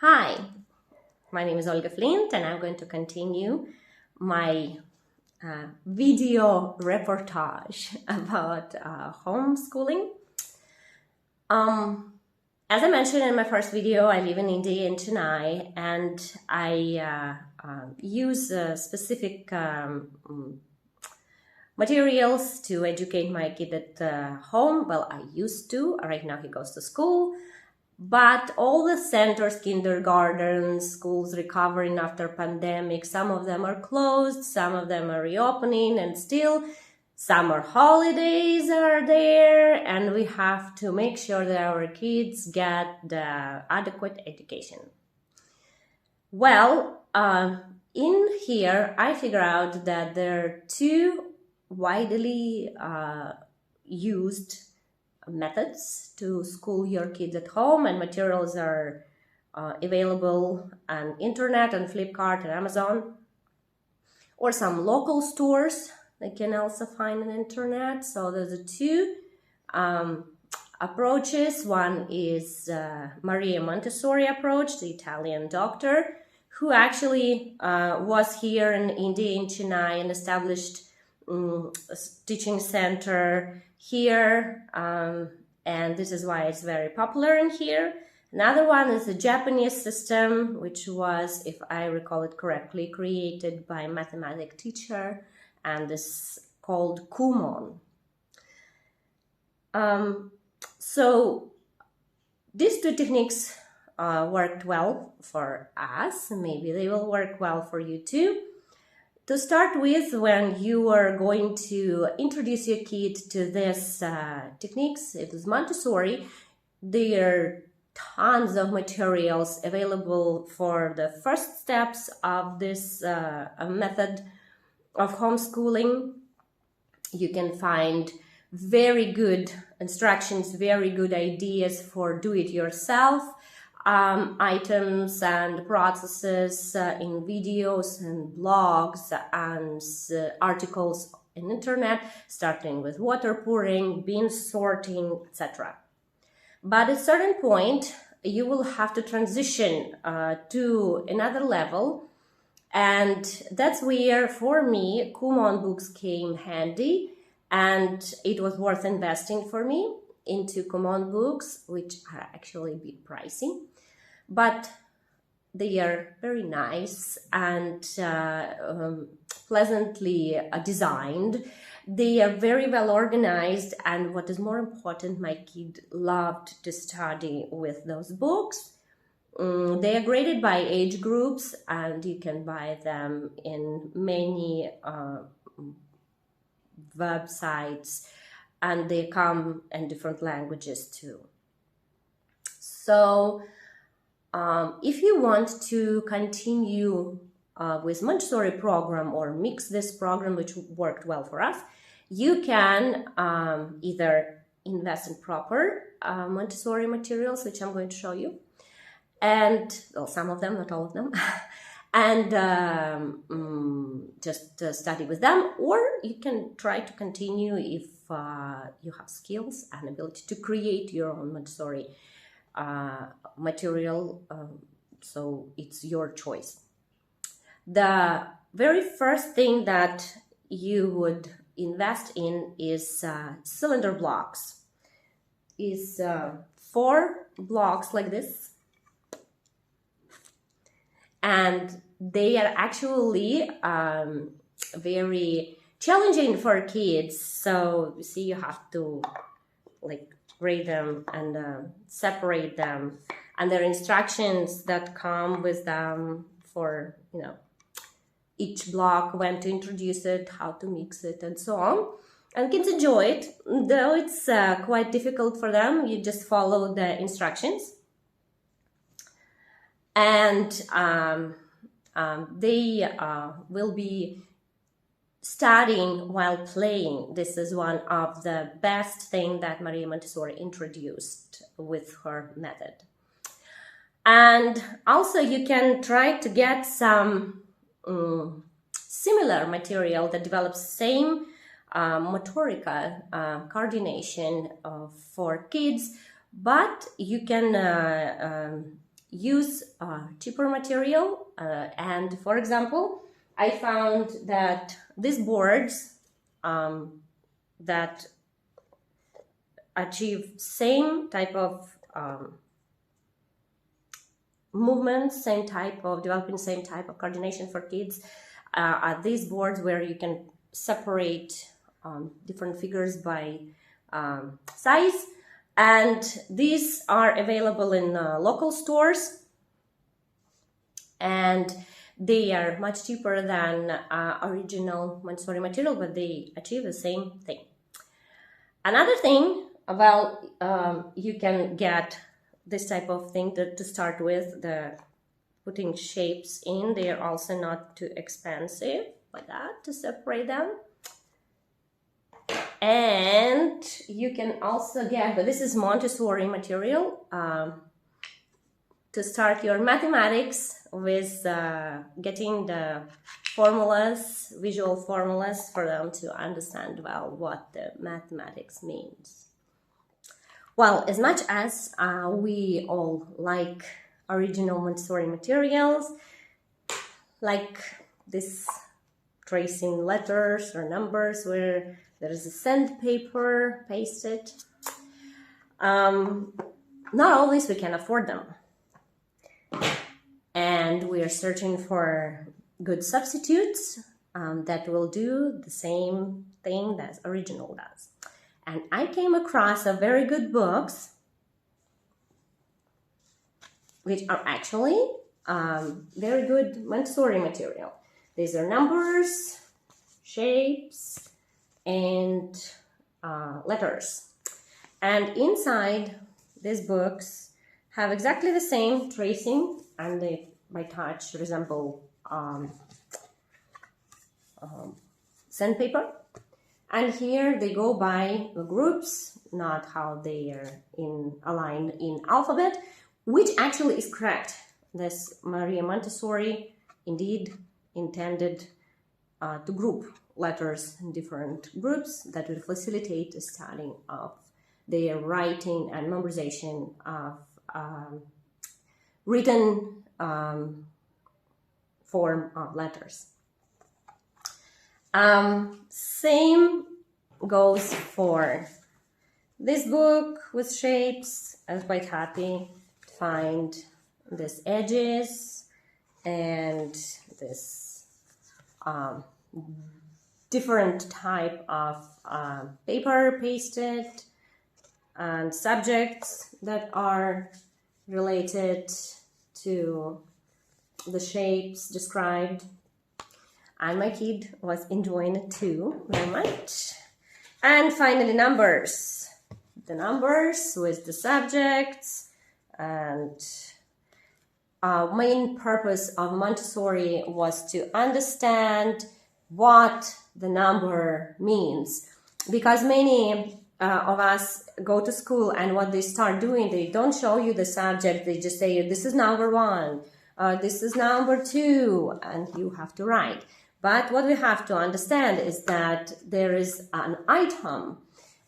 Hi, my name is Olga Flint and I'm going to continue my video reportage about homeschooling. As I mentioned in my first video, I live in India, in Chennai, and I use specific materials to educate my kid at home. Well, I used to. Right now he goes to school. But all the centers, kindergartens, schools recovering after pandemic, some of them are closed, some of them are reopening, and still summer holidays are there, and we have to make sure that our kids get the adequate education. Well, in here, I figure out that there are two widely used methods to school your kids at home, and materials are available on internet and Flipkart and Amazon, or some local stores they can also find on internet. So there's a two approaches. One is Maria Montessori approach, the Italian doctor who actually was here in India, in Chennai, and established a teaching center here, and this is why it's very popular in here. Another one is the Japanese system, which was, if I recall it correctly, created by a mathematics teacher, and is called Kumon. So these two techniques worked well for us. Maybe they will work well for you too. To start with, when you are going to introduce your kid to this techniques, it is Montessori, there are tons of materials available for the first steps of this method of homeschooling. You can find very good instructions, very good ideas for do-it-yourself items and processes in videos and blogs and articles in internet, starting with water pouring, bean sorting, etc. But at a certain point, you will have to transition to another level, and that's where, for me, Kumon books came handy, and it was worth investing for me into Kumon books, which are actually a bit pricey, but they are very nice and pleasantly designed. They are very well organized, and what is more important, my kid loved to study with those books. They are graded by age groups, and you can buy them in many websites, and they come in different languages too. So if you want to continue with Montessori program or mix this program, which worked well for us, you can either invest in proper Montessori materials, which I'm going to show you, and well, some of them, not all of them, and just study with them, or you can try to continue if you have skills and ability to create your own Montessori material, so it's your choice. The very first thing that you would invest in is cylinder blocks. Is 4 blocks like this, and they are actually very challenging for kids. So you see, you have to like grade them and separate them, and there are instructions that come with them for, you know, each block, when to introduce it, how to mix it, and so on. And kids enjoy it, though it's quite difficult for them. You just follow the instructions, and they will be studying while playing. This is one of the best things that Maria Montessori introduced with her method. And also you can try to get some similar material that develops same motorica, coordination for kids, but you can use cheaper material. And for example, I found that these boards that achieve same type of movements, developing same type of coordination for kids are these boards where you can separate different figures by size, and these are available in local stores, and they are much cheaper than original Montessori material, but they achieve the same thing. Another thing, well, you can get this type of thing to start with, the putting shapes in. They are also not too expensive, like that, to separate them. And you can also get, but this is Montessori material, to start your mathematics with getting the formulas, visual formulas, for them to understand well what the mathematics means. Well, as much as we all like original Montessori materials, like this tracing letters or numbers where there is a sandpaper pasted, not always we can afford them. And we are searching for good substitutes that will do the same thing that original does. And I came across a very good books, which are actually very good Montessori material. These are numbers, shapes, and letters. And inside these books have exactly the same tracing, and they, by touch, resemble sandpaper. And here they go by the groups, not how they are aligned in alphabet, which actually is correct. This Maria Montessori indeed intended to group letters in different groups that will facilitate the studying of their writing and memorization of written form of letters. Same goes for this book with shapes. I was quite happy to find these edges and this different type of paper pasted and subjects that are related to the shapes described. And my kid was enjoying it too very much. And finally, numbers. The numbers with the subjects. And main purpose of Montessori was to understand what the number means. Because many of us go to school, and what they start doing, they don't show you the subject. They just say, this is number 1, this is number 2, and you have to write. But what we have to understand is that there is an item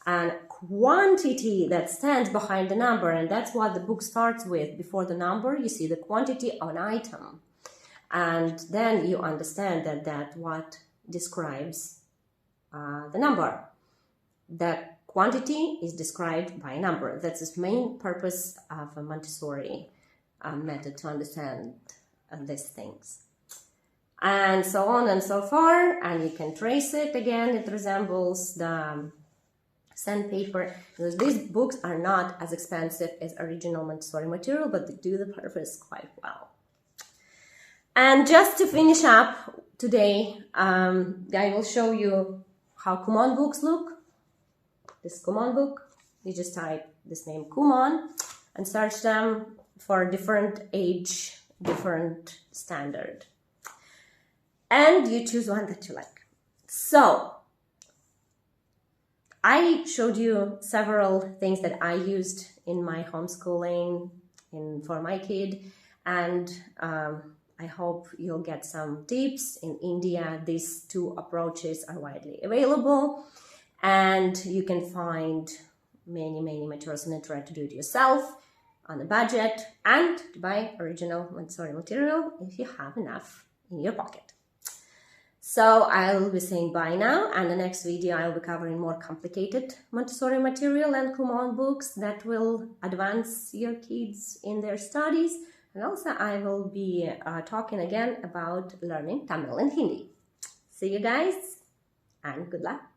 and quantity that stands behind the number, and that's what the book starts with. Before the number, you see the quantity of an item, and then you understand that what describes the number. The quantity is described by a number. That's the main purpose of a Montessori method to understand these things. And so on and so far, and you can trace it again. It resembles the sandpaper, because these books are not as expensive as original Montessori material, but they do the purpose quite well. And just to finish up today, I will show you how Kumon books look. This Kumon book, you just type this name Kumon and search them for different age, different standard. And you choose one that you like. So, I showed you several things that I used in my homeschooling for my kid, and I hope you'll get some tips. In India, these two approaches are widely available, and you can find many materials on the internet to do it yourself. on a budget and to buy original Montessori material if you have enough in your pocket. So I'll be saying bye now, and the next video I'll be covering more complicated Montessori material and Kumon books that will advance your kids in their studies. And also I will be talking again about learning Tamil and Hindi. See you guys, and good luck.